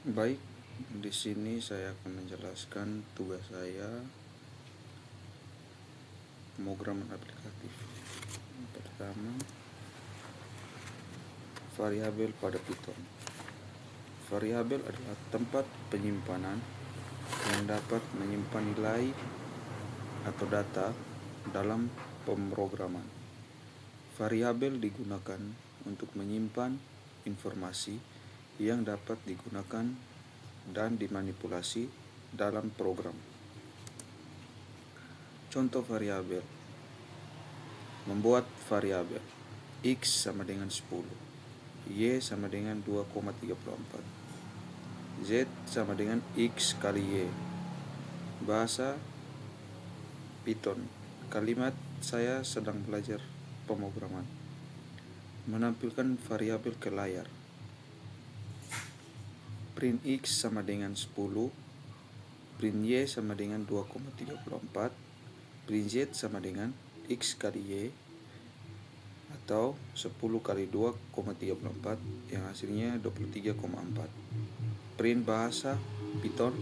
Baik, di sini saya akan menjelaskan tugas saya pemrograman aplikatif. Pertama, variabel pada Python. Variabel adalah tempat penyimpanan yang dapat menyimpan nilai atau data dalam pemrograman. Variabel digunakan untuk menyimpan informasi yang dapat digunakan dan dimanipulasi dalam program. Contoh variabel: membuat variabel X sama dengan 10, Y sama dengan 2,34, Z sama dengan X kali Y. Bahasa Python. Kalimat saya sedang belajar pemrograman. Menampilkan variabel ke layar. Print X sama dengan 10, print Y sama dengan 2,34, print Z sama dengan X kali Y, atau 10 kali 2,34 yang hasilnya 23,4. Print bahasa Python.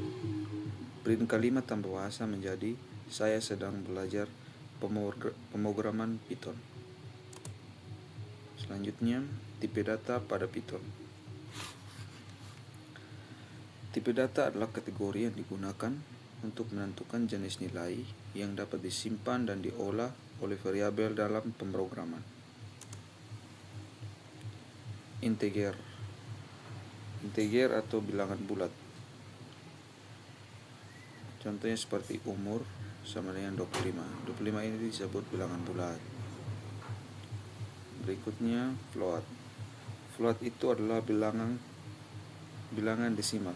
Print kalimat tanpa bahasa menjadi saya sedang belajar pemrograman Python. Selanjutnya, tipe data pada Python. Tipe data adalah kategori yang digunakan untuk menentukan jenis nilai yang dapat disimpan dan diolah oleh variabel dalam pemrograman. Integer atau bilangan bulat. Contohnya seperti umur sama dengan 25. 25 ini disebut bilangan bulat. Berikutnya float. Float itu adalah bilangan desimal.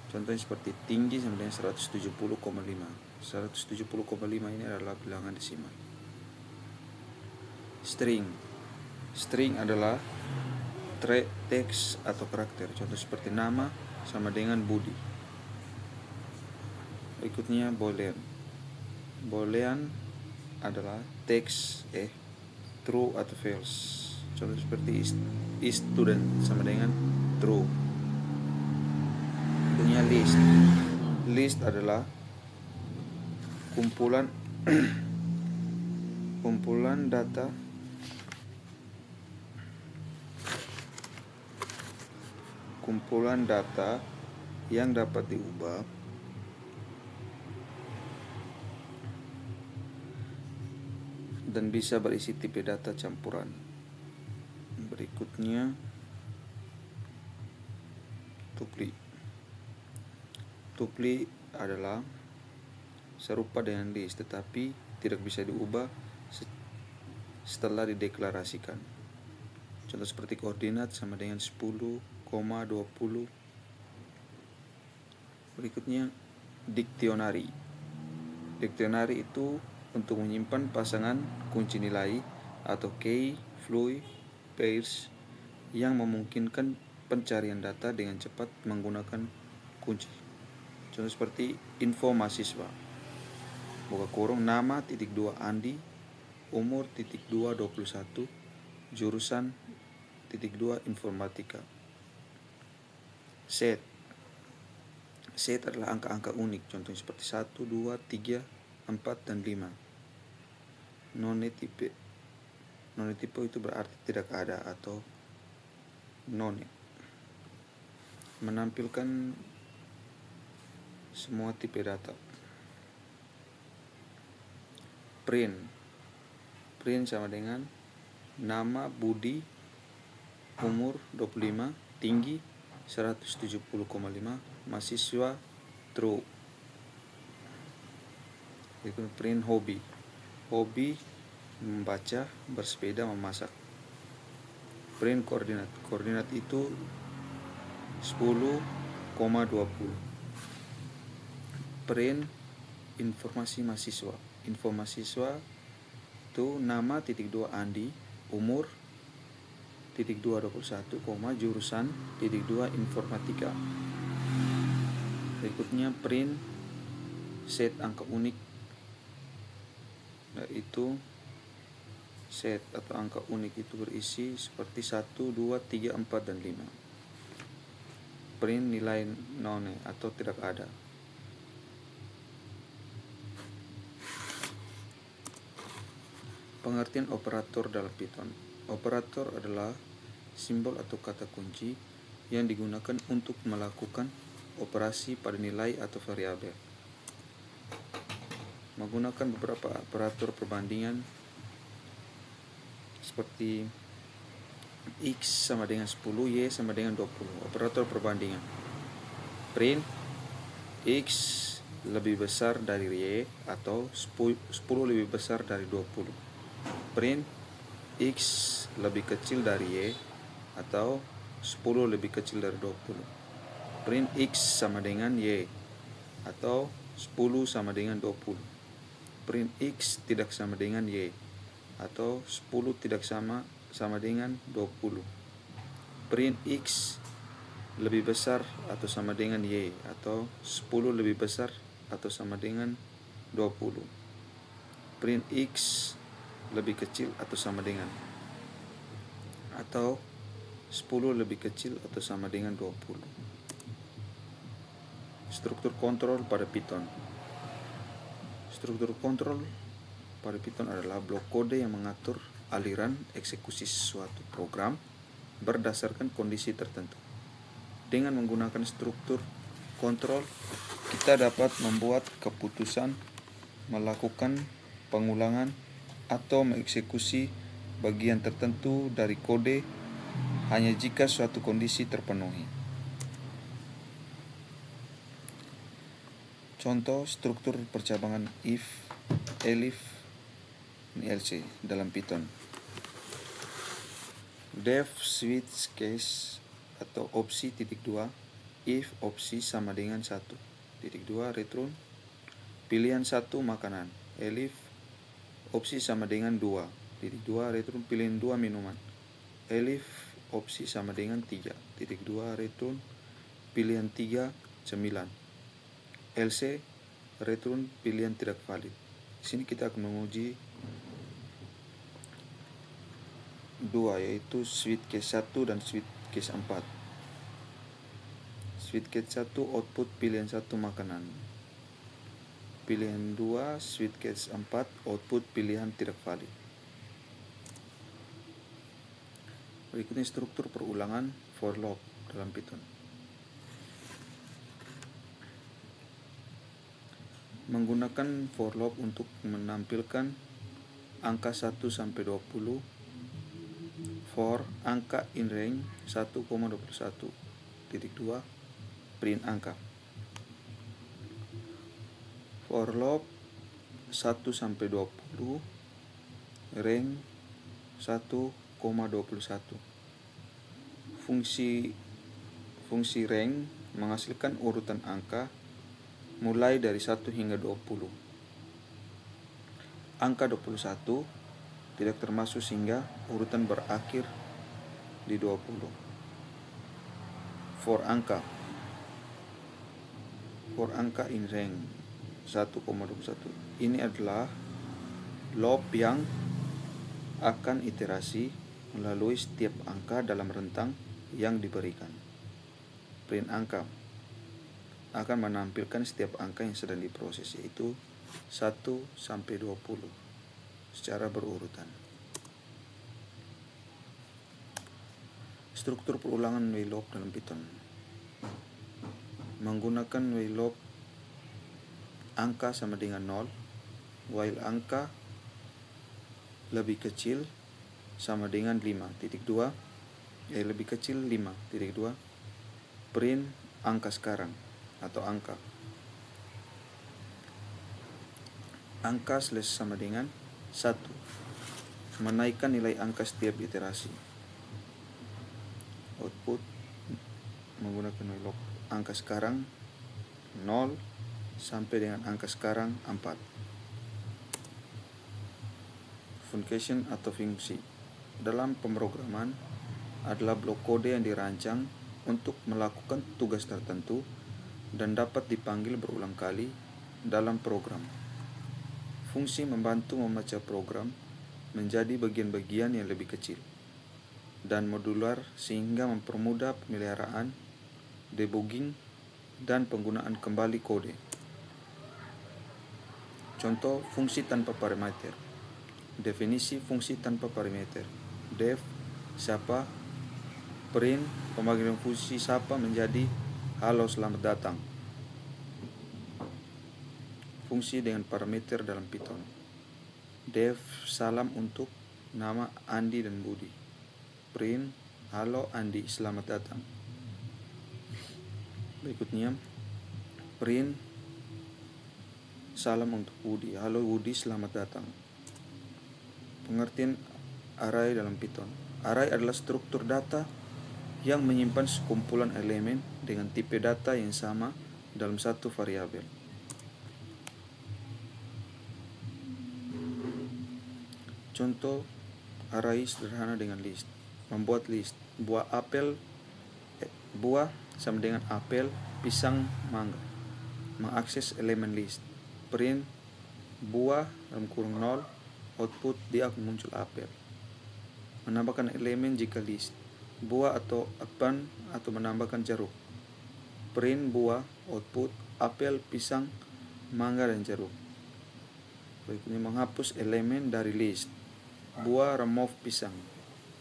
Contohnya seperti tinggi sama dengan 170,5. 170,5 ini adalah bilangan desimal. String adalah teks atau karakter. Contoh seperti nama sama dengan Budi. Berikutnya boolean. Boolean adalah teks true atau false. Contoh seperti is student sama dengan true. Berikutnya list adalah kumpulan data yang dapat diubah dan bisa berisi tipe data campuran. Berikutnya tuple adalah serupa dengan list tetapi tidak bisa diubah setelah dideklarasikan. Contoh seperti koordinat sama dengan 10,20. Berikutnya dictionary. Dictionary itu untuk menyimpan pasangan kunci nilai atau key, value, pairs yang memungkinkan pencarian data dengan cepat menggunakan kunci. Contoh seperti info mahasiswa, buka kurung, nama (2) Andi, umur (2) 21, jurusan (2) informatika. Set adalah angka-angka unik, contohnya seperti 1, 2, 3, 4, dan 5. Non-type itu berarti tidak ada atau non. Menampilkan semua tipe data. Print sama dengan nama Budi, umur 25, tinggi 170,5, mahasiswa true. Itu print hobi membaca, bersepeda, memasak. Print koordinat itu 10,20. Print informasi mahasiswa. Info mahasiswa itu nama (2) Andi, umur (2) 21, jurusan (2) informatika. Berikutnya print set angka unik, yaitu set atau angka unik itu berisi seperti 1, 2, 3, 4, dan 5. print nilai none atau tidak ada. Pengertian operator dalam Python. Operator adalah simbol atau kata kunci yang digunakan untuk melakukan operasi pada nilai atau variabel. Menggunakan beberapa operator perbandingan seperti X sama dengan 10, Y sama dengan 20. Operator perbandingan. Print X lebih besar dari Y atau 10 lebih besar dari 20. Print X lebih kecil dari Y atau 10 lebih kecil dari 20. Print X sama dengan Y atau 10 sama dengan 20. Print X tidak sama dengan Y atau 10 tidak sama dengan 20. Print X lebih besar atau sama dengan Y atau 10 lebih besar atau sama dengan 20. Print X lebih kecil atau sama dengan atau 10 lebih kecil atau sama dengan 20. Struktur kontrol pada Python. Struktur kontrol pada Python adalah blok kode yang mengatur aliran eksekusi suatu program berdasarkan kondisi tertentu. Dengan menggunakan struktur kontrol, kita dapat membuat keputusan, melakukan pengulangan, atau mengeksekusi bagian tertentu dari kode hanya jika suatu kondisi terpenuhi. Contoh struktur percabangan if, elif, else dalam Python. Def switch case atau opsi titik 2 if opsi sama dengan 1 titik 2 return pilihan 1 makanan, elif opsi sama dengan 2 titik 2 return pilihan 2 minuman, elif opsi sama dengan 3 titik 2 return pilihan 3 cemilan, else return pilihan tidak valid. Di sini kita akan menguji dua, yaitu switch case 1 dan switch case 4. Switch case 1 output pilihan 1 makanan, pilihan 2 switch case 4 output pilihan tidak valid. Berikutnya struktur perulangan for loop dalam Python. Menggunakan for loop untuk menampilkan angka 1 sampai 20 for angka in range 1,21 titik 2 print angka. For loop 1 sampai 20 range 1,21. Fungsi range menghasilkan urutan angka mulai dari 1 hingga 20. Angka 21 tidak termasuk sehingga urutan berakhir di 20. For angka in range 1,21. Ini adalah loop yang akan iterasi melalui setiap angka dalam rentang yang diberikan. Print angka akan menampilkan setiap angka yang sedang diproses, yaitu 1 sampai 20 secara berurutan. Struktur perulangan while loop dalam Python. Menggunakan while loop angka sama dengan 0, while angka lebih kecil sama dengan 5.2, lebih kecil 5.2, print angka sekarang atau angka. Angka sama dengan 1, menaikkan nilai angka setiap iterasi. Output menggunakan while loop angka sekarang 0 sampai dengan angka sekarang 4. Function atau fungsi dalam pemrograman adalah blok kode yang dirancang untuk melakukan tugas tertentu dan dapat dipanggil berulang kali dalam program. Fungsi membantu memecah program menjadi bagian-bagian yang lebih kecil dan modular sehingga mempermudah pemeliharaan debugging, dan penggunaan kembali kode. Contoh fungsi tanpa parameter. Definisi fungsi tanpa parameter. Def sapa print pemanggilan fungsi sapa menjadi halo selamat datang. Fungsi dengan parameter dalam Python. Def salam untuk nama Andi dan Budi. Print halo Andi selamat datang. Berikutnya print salam untuk Budi. Halo Budi selamat datang. Pengertian array dalam Python. Array adalah struktur data yang menyimpan sekumpulan elemen dengan tipe data yang sama dalam satu variabel. Contoh array sederhana dengan list. Membuat list. Buah sama dengan apel, pisang, mangga. Mengakses elemen list. Print buah dalam kurung 0, output dia akan muncul apel. Menambahkan elemen jika list. Buah atau apel atau menambahkan jeruk. Print buah, output apel, pisang, mangga, dan jeruk. Berikutnya menghapus elemen dari list. Buah remove pisang.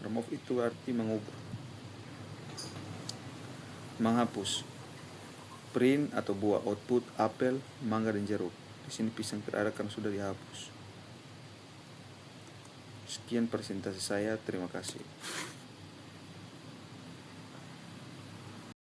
Remove itu arti mengubah. Menghapus. Print atau buah, output apel, mangga, dan jeruk. Di sini pisang tidak ada karena sudah dihapus. Sekian presentasi saya, terima kasih.